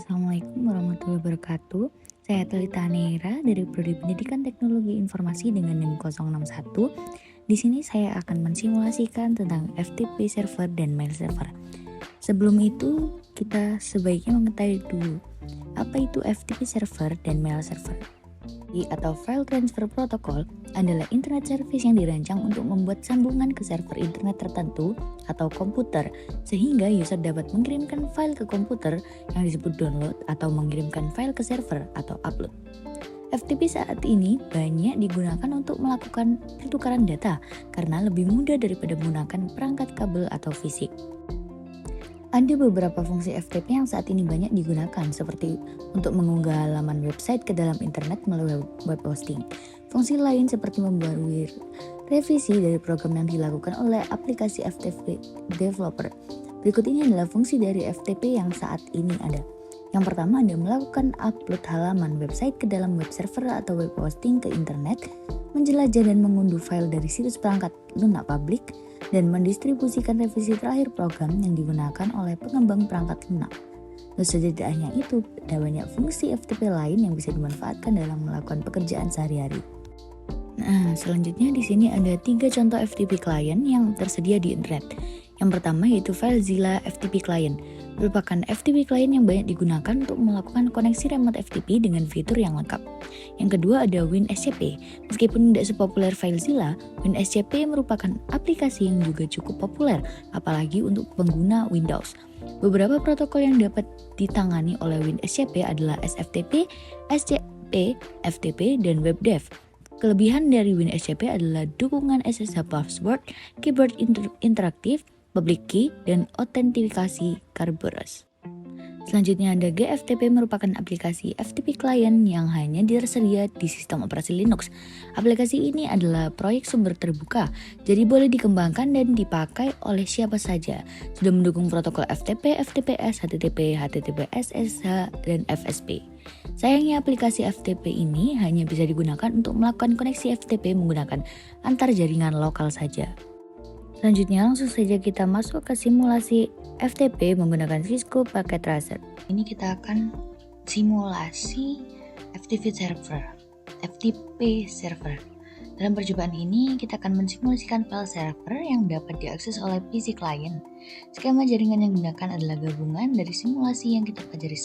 Assalamualaikum warahmatullahi wabarakatuh. Saya Telita Neira dari Prodi Pendidikan Teknologi Informasi dengan NIM 061. Di sini saya akan mensimulasikan tentang FTP server dan mail server. Sebelum itu, kita sebaiknya mengetahui dulu apa itu FTP server dan mail server. Atau File Transfer Protocol adalah internet service yang dirancang untuk membuat sambungan ke server internet tertentu atau komputer sehingga user dapat mengirimkan file ke komputer yang disebut download atau mengirimkan file ke server atau upload. FTP saat ini banyak digunakan untuk melakukan pertukaran data karena lebih mudah daripada menggunakan perangkat kabel atau fisik. Ada beberapa fungsi FTP yang saat ini banyak digunakan, seperti untuk mengunggah halaman website ke dalam internet melalui web hosting. Fungsi lain seperti membuat revisi dari program yang dilakukan oleh aplikasi FTP developer. Berikut ini adalah fungsi dari FTP yang saat ini ada. Yang pertama ada melakukan upload halaman website ke dalam web server atau web hosting ke internet, menjelajah dan mengunduh file dari situs perangkat lunak publik, dan mendistribusikan revisi terakhir program yang digunakan oleh pengembang perangkat lunak. Lalu tidak hanya itu, ada banyak fungsi FTP lain yang bisa dimanfaatkan dalam melakukan pekerjaan sehari-hari. Nah, selanjutnya di sini ada 3 contoh FTP client yang tersedia di internet. Yang pertama yaitu FileZilla FTP Client, merupakan FTP client yang banyak digunakan untuk melakukan koneksi remote FTP dengan fitur yang lengkap. Yang kedua ada WinSCP. Meskipun tidak sepopuler FileZilla, WinSCP merupakan aplikasi yang juga cukup populer, apalagi untuk pengguna Windows. Beberapa protokol yang dapat ditangani oleh WinSCP adalah SFTP, SCP, FTP, dan WebDev. Kelebihan dari WinSCP adalah dukungan SSH password, keyboard interaktif, public key, dan autentikasi Kerberos. Selanjutnya ada GFTP, merupakan aplikasi FTP client yang hanya tersedia di sistem operasi Linux. Aplikasi ini adalah proyek sumber terbuka, jadi boleh dikembangkan dan dipakai oleh siapa saja. Sudah mendukung protokol FTP, FTPS, HTTP, HTTPS, SSH, dan FSP. Sayangnya aplikasi FTP ini hanya bisa digunakan untuk melakukan koneksi FTP menggunakan antar jaringan lokal saja. Selanjutnya langsung saja kita masuk ke simulasi FTP menggunakan Cisco Packet Tracer. Ini kita akan simulasi FTP server. Dalam percobaan ini kita akan mensimulasikan file server yang dapat diakses oleh PC client. Skema jaringan yang digunakan adalah gabungan dari simulasi yang kita pelajari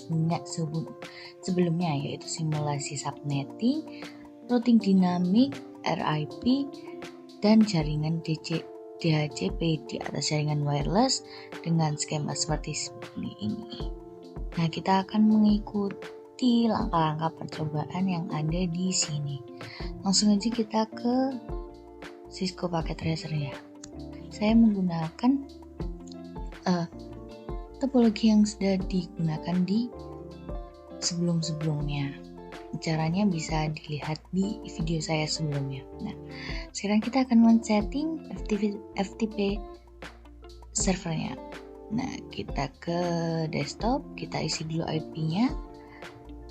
sebelumnya, yaitu simulasi subnetting, routing dynamic, RIP, dan jaringan DHCP di atas jaringan wireless dengan skema seperti ini. Nah, kita akan mengikuti langkah-langkah percobaan yang ada di sini. Langsung aja kita ke Cisco Packet Tracer ya. Saya menggunakan topologi yang sudah digunakan di sebelum-sebelumnya. Caranya bisa dilihat di video saya sebelumnya. Nah, sekarang kita akan men-setting FTP servernya. Nah, kita ke desktop, kita isi dulu IP-nya.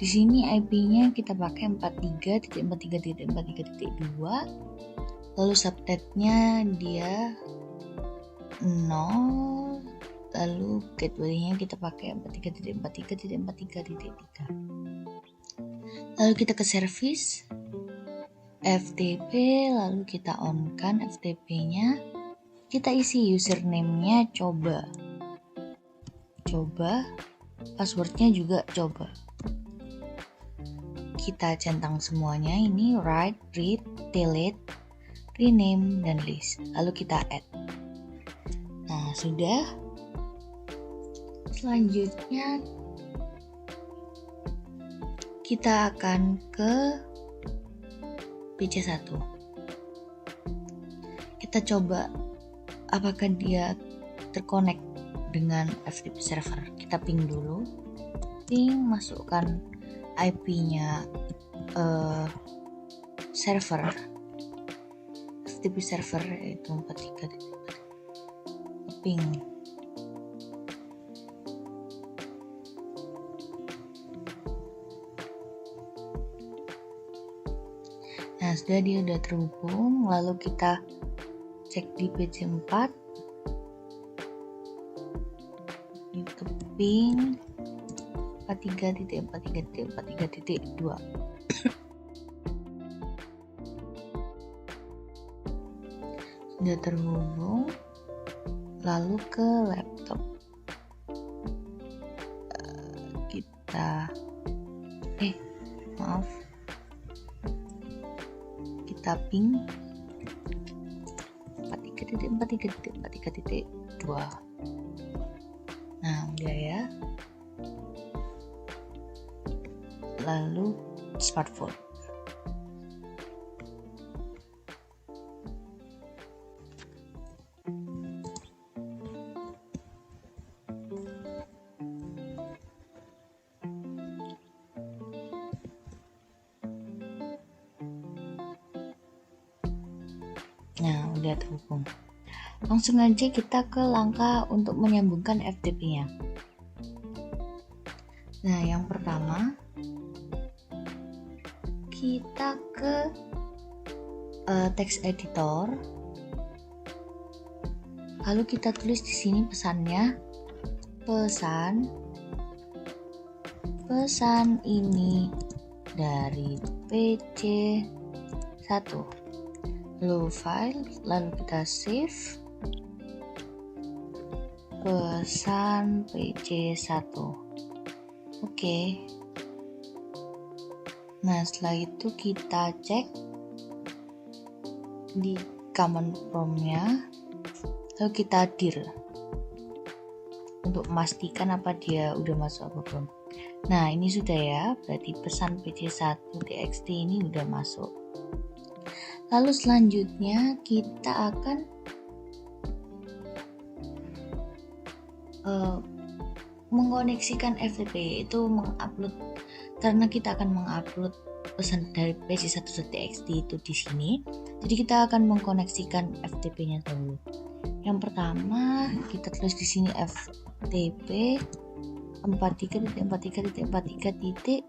Di sini IP-nya kita pakai 43.43.43.2. Lalu subnetnya dia 0. Lalu gateway-nya kita pakai 43.43.43.3. Lalu kita ke service FTP, lalu kita on-kan FTP-nya. Kita isi username-nya coba, password-nya juga coba. Kita centang semuanya ini, write, read, delete, rename, dan list. Lalu kita add. Nah, sudah. Selanjutnya kita akan ke PC1. Kita coba apakah dia terkonek dengan FTP server. Kita ping dulu. Ping, masukkan IP-nya server. FTP server yaitu 43.4. Ping. Nah, dia udah terhubung, lalu kita cek di PC4, itu ping 43.43.43.2. Sudah terhubung, lalu ke laptop. Kita ping 43.43.43.2. Nah, udah ya. Lalu smartphone. Nah, udah terhubung. Langsung aja kita ke langkah untuk menyambungkan FTP-nya. Nah, yang pertama kita ke text editor. Lalu kita tulis di sini pesannya. Pesan ini dari PC1. Lalu file, lalu kita save pesan PC1. Oke. Nah, setelah itu kita cek di command prompt-nya, lalu kita dir untuk memastikan apa dia udah masuk apa belum. Nah, ini sudah ya, berarti pesan PC1.txt ini udah masuk. Lalu selanjutnya kita akan mengkoneksikan FTP, itu mengupload, karena kita akan mengupload pesan dari PC1.txt itu di sini. Jadi kita akan mengkoneksikan FTP-nya dulu. Yang pertama kita tulis di sini FTP 43.43.43.2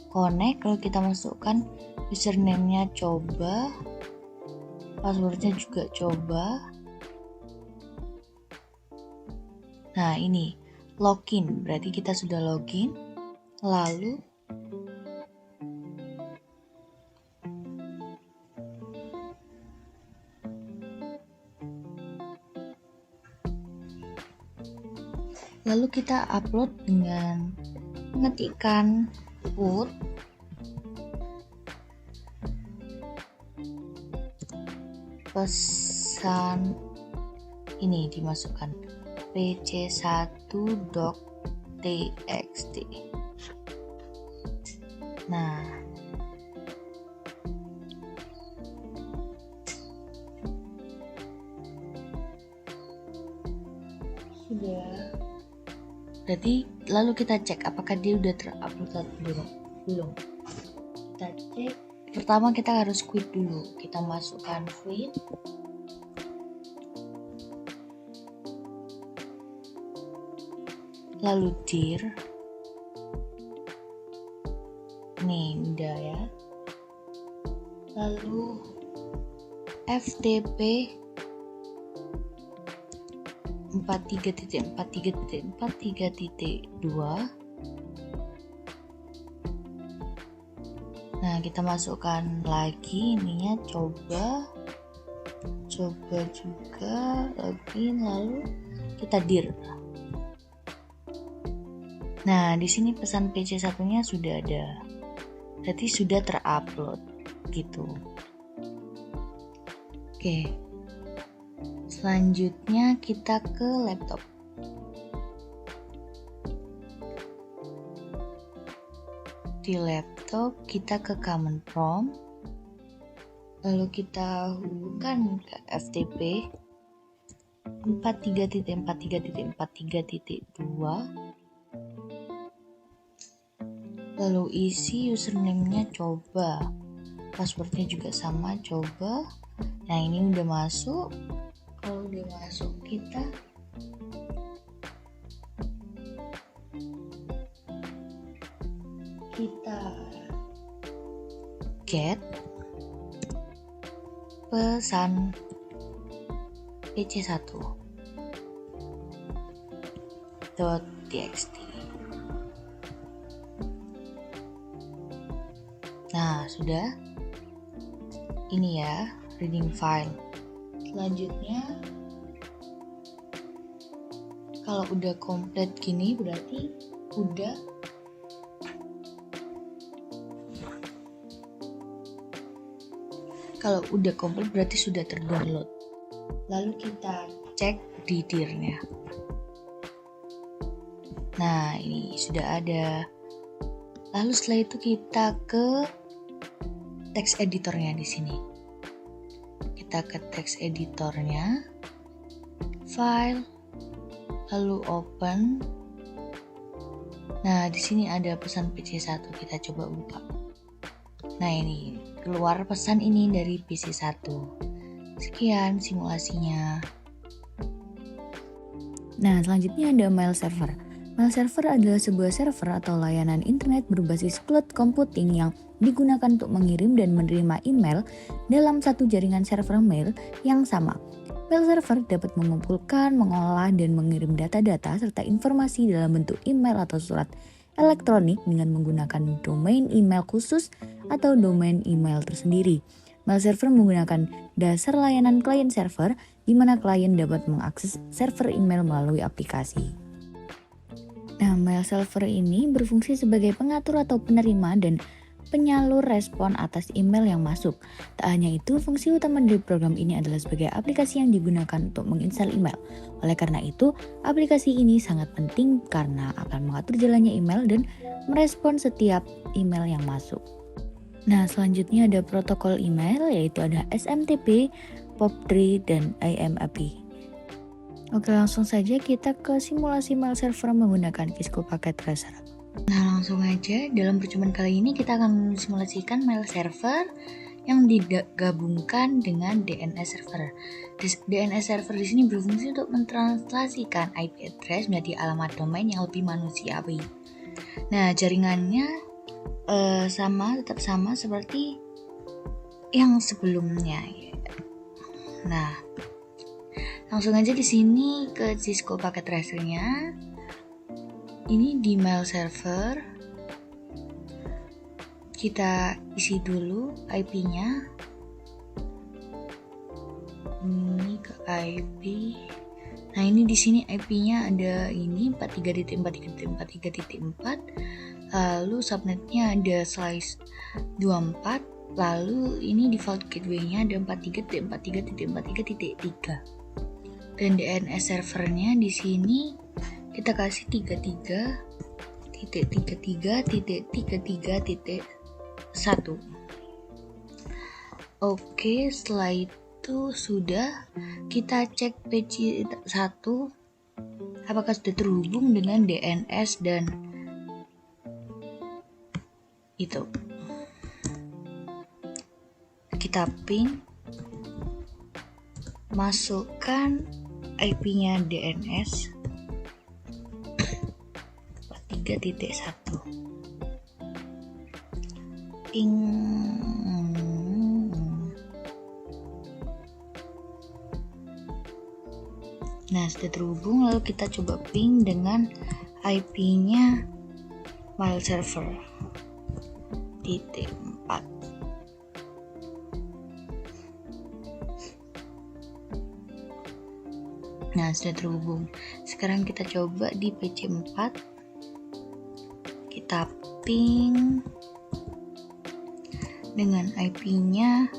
connect. Kalau kita masukkan username-nya coba, password-nya juga coba. Nah, ini login, berarti kita sudah login. Lalu kita upload dengan mengetikkan put pesan ini, dimasukkan pc1.txt. Nah, sudah. Berarti lalu kita cek apakah dia udah terupload atau belum. Kita cek. Pertama kita harus quit dulu. Kita masukkan quit. Lalu dir. Nih, udah ya. Lalu FTP 43.43.43.2. Nah, kita masukkan lagi ininya coba juga login, lalu kita dir. Nah, di sini pesan PC1-nya sudah ada. Berarti sudah terupload gitu. Oke. Selanjutnya kita ke laptop. Di laptop kita ke command prompt, lalu kita hubungkan ke FTP 43.43.43.2, lalu isi username-nya coba, passwordnya juga sama coba. Nah, ini udah masuk. Kalau udah masuk kita get pesan PC1. Nah, sudah. Ini ya, reading file. Selanjutnya, kalau udah komplit gini berarti udah sudah terdownload. Lalu kita cek di dirnya. Nah, ini sudah ada. Lalu setelah itu kita ke text editornya di sini. Kita ke text editornya, file, lalu open. Nah, di sini ada pesan PC1, kita coba buka. Nah, ini keluar pesan ini dari PC1. Sekian simulasinya. Nah, selanjutnya ada mail server. Mail server adalah sebuah server atau layanan internet berbasis cloud computing yang digunakan untuk mengirim dan menerima email dalam satu jaringan server mail yang sama. Mail server dapat mengumpulkan, mengolah, dan mengirim data-data serta informasi dalam bentuk email atau surat elektronik dengan menggunakan domain email khusus atau domain email tersendiri. Mail server menggunakan dasar layanan client server di mana klien dapat mengakses server email melalui aplikasi. Nah, mail server ini berfungsi sebagai pengatur atau penerima dan penyalur respon atas email yang masuk. Tak hanya itu, fungsi utama dari program ini adalah sebagai aplikasi yang digunakan untuk menginstal email. Oleh karena itu, aplikasi ini sangat penting karena akan mengatur jalannya email dan merespon setiap email yang masuk. Nah, selanjutnya ada protokol email, yaitu ada SMTP, POP3, dan IMAP. Oke, langsung saja kita ke simulasi mail server menggunakan Visco Packet Tracer. Nah, langsung aja, dalam percobaan kali ini kita akan simulasikan mail server yang digabungkan dengan DNS server. DNS server di sini berfungsi untuk mentranslasikan IP address menjadi alamat domain yang lebih manusiawi. Nah, jaringannya tetap sama seperti yang sebelumnya. Nah, langsung aja di sini ke Cisco Packet Tracer-nya. Ini di mail server. Kita isi dulu IP-nya. Ini ke IP. Nah, ini di sini IP-nya ada ini 43.43.43.4. Lalu subnetnya ada slice 24. Lalu ini default gateway-nya ada 43.43.43.3. Dan DNS servernya di sini kita kasih 33.33.33.1. Oke, setelah itu sudah kita cek PC1 apakah sudah terhubung dengan DNS dan itu. Kita ping, masukkan IP-nya DNS 3.1 ping. Nah, sudah terhubung. Lalu kita coba ping dengan IP-nya file server .4. Nah, sudah terhubung. Sekarang kita coba di PC4. Kita ping dengan IP-nya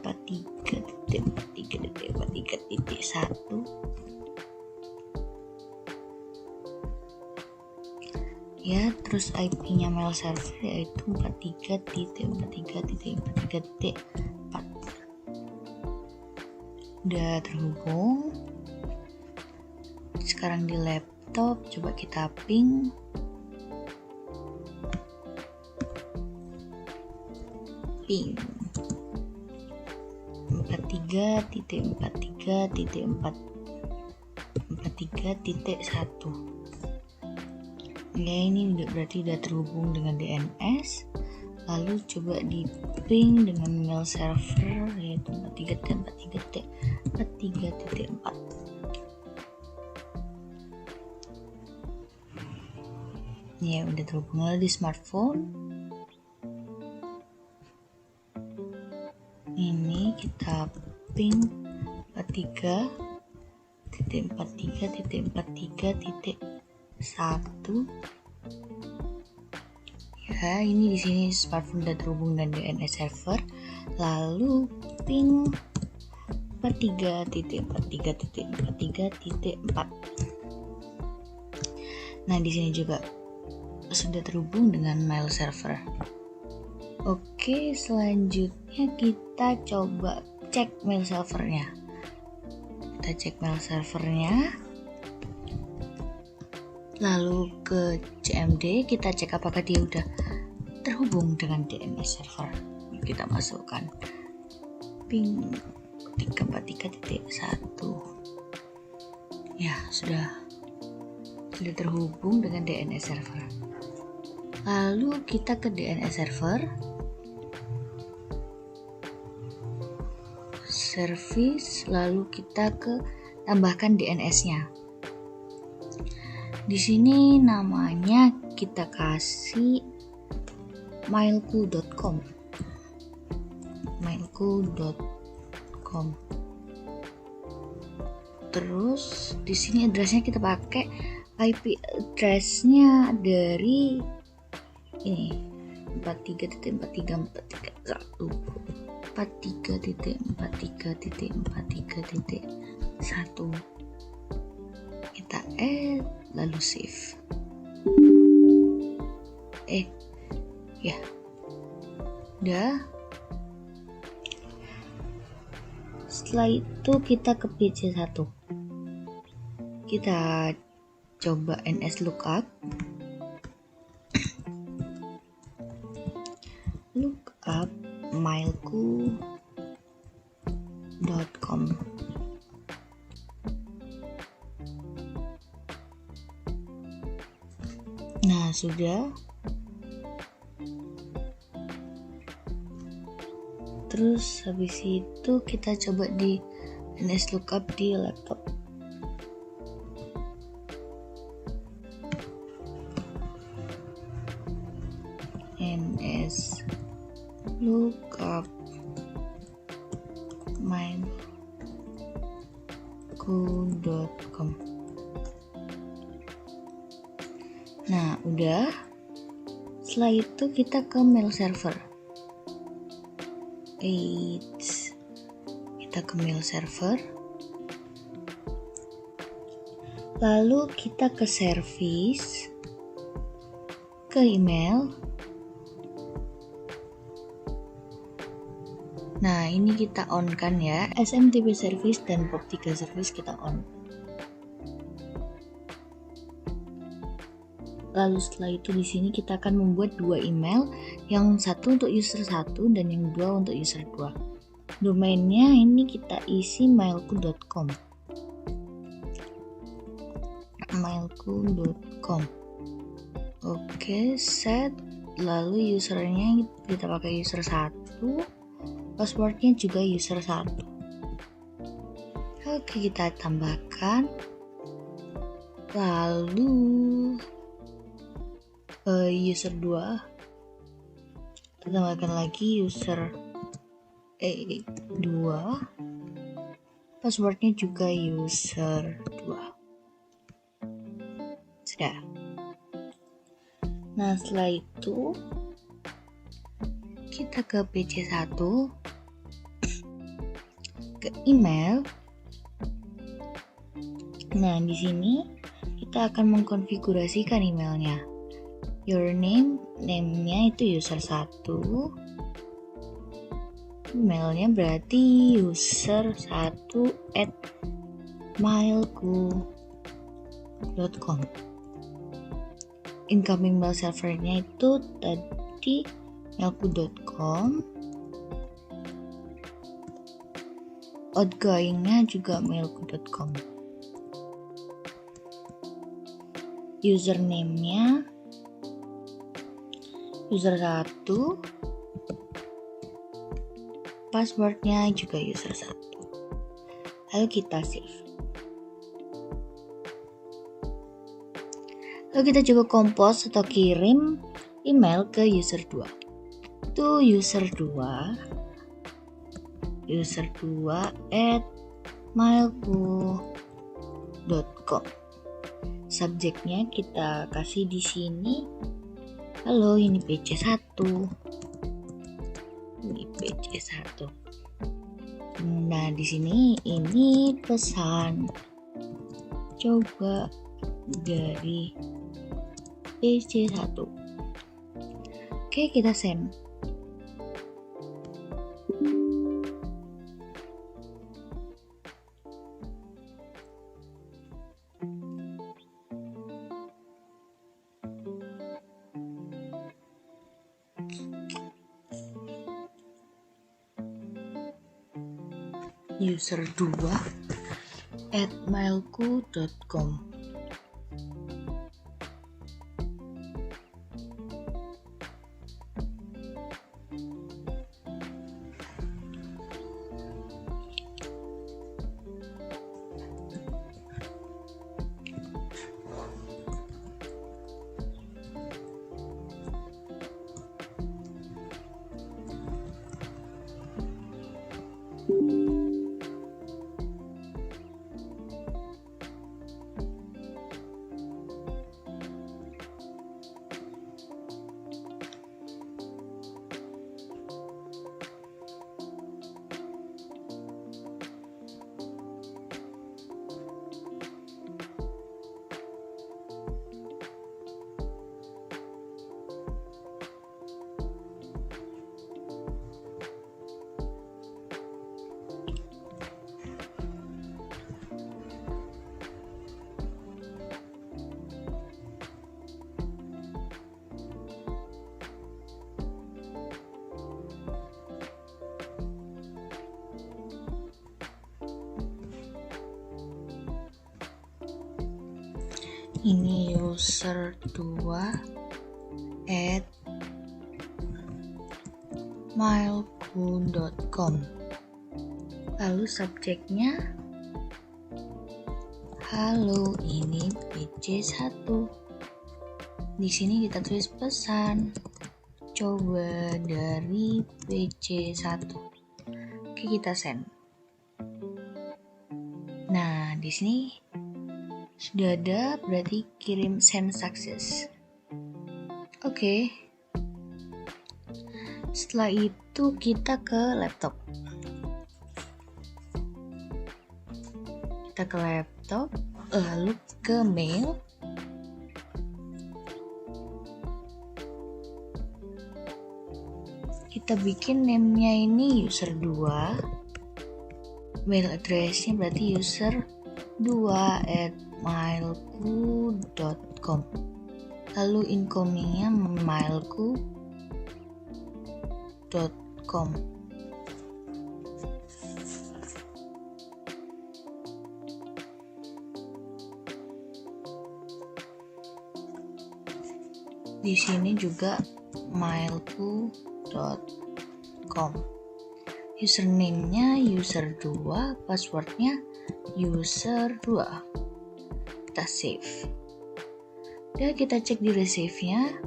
43.43.43.1. Ya, terus IP-nya mail server yaitu 43.43.43.4. Udah terhubung. Sekarang di laptop coba kita ping. Ping 43.43.43.1. Ya, ini berarti udah terhubung dengan DNS. Lalu coba di ping dengan mail server yaitu 43.43.43.4. Ya udah terhubung. Lalu di smartphone ini kita ping 43.43.43.1. Ya, ini di sini smartphone sudah terhubung dengan DNS server. Lalu ping 43.43.43.4. Nah, di sini juga sudah terhubung dengan mail server. Oke, selanjutnya kita coba cek mail servernya. Kita cek mail servernya. Lalu ke CMD, kita cek apakah dia udah terhubung dengan DNS server. Kita masukkan ping 343.1. Ya, sudah terhubung dengan DNS server. Lalu kita ke DNS server, service, lalu kita ke tambahkan DNS-nya. Di sini namanya kita kasih mailku.com. Terus di sini addressnya kita pakai IP addressnya dari ini 43.43.41 kita add lalu save. Ya udah. Setelah itu kita ke PC1, kita coba ns lookup mailku.com. Nah, sudah. Terus habis itu kita coba di ns lookup di laptop. ns lookup mailku.com. Nah, udah. Setelah itu kita ke mail server. Kita ke mail server. Lalu kita ke service, ke email. Nah, ini kita on kan ya, SMTP service dan POP3 service kita on. Lalu setelah itu di sini kita akan membuat dua email, yang satu untuk user 1 dan yang dua untuk user 2. Domainnya ini kita isi mailku.com. Oke, set. Lalu usernya kita pakai user 1, passwordnya juga user 1. Oke, kita tambahkan. Lalu user 2, kita tambahkan lagi user 2, passwordnya juga user 2. Sudah. Nah, setelah itu kita ke PC1, ke email. Nah, di sini kita akan mengkonfigurasikan emailnya. Your name-nya itu user 1. Emailnya berarti user 1@mailku.com. Incoming mail servernya itu tadi mailku.com. Outgoingnya juga mailku.com. Username-nya user 1, passwordnya juga user 1. Lalu kita save. Lalu kita coba compose atau kirim email ke user 2. Itu user 2 at mailku.com. Subjeknya kita kasih di sini, halo ini PC1. Ini PC1. Nah, di sini ini pesan coba dari PC1. Oke, kita send. User 2 at mailku.com. Ini user 2 at mailku.com. Lalu subjeknya, halo ini PC1. Di sini kita tulis pesan coba dari PC1. Oke, kita send. Nah, di sini sudah ada, berarti kirim send success. Oke. Setelah itu kita ke laptop. Lalu ke mail. Kita bikin name-nya ini user 2. Mail address-nya berarti user 2 at mailku.com. Lalu incoming-nya mailku.com. Di sini juga mailku.com. Username-nya user 2, password-nya user 2. Kita save. Dan kita cek di receive-nya.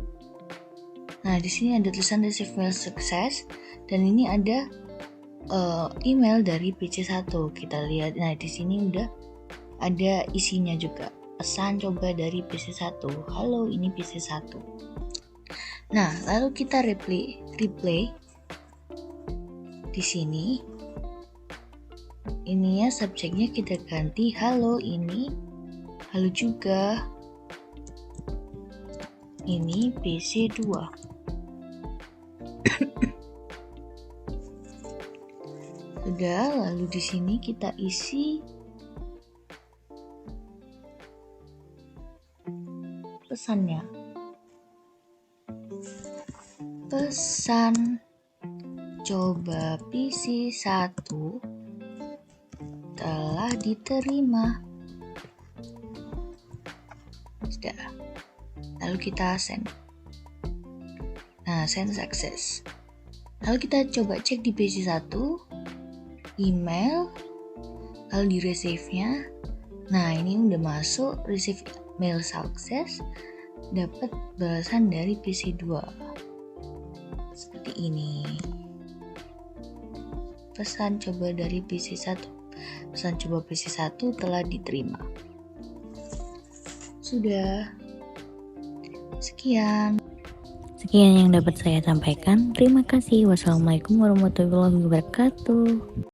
Nah, di sini ada tulisan receive mail success dan ini ada email dari PC1. Kita lihat. Nah, di sini udah ada isinya juga. Pesan coba dari PC1. Halo, ini PC1. Nah, lalu kita replay di sini. Ininya subjeknya kita ganti halo ini. Halo juga. Ini PC2. Sudah, lalu di sini kita isi pesannya. Pesan coba PC1 telah diterima. Sudah. Lalu kita send. Nah, send success. Lalu kita coba cek di PC1 email, lalu di receive-nya. Nah, ini udah masuk receive mail success. dapat balasan dari PC2 seperti ini. Pesan coba dari PC1. Pesan coba PC1 telah diterima. Sudah. Sekian yang dapat saya sampaikan. Terima kasih. Wassalamualaikum warahmatullahi wabarakatuh.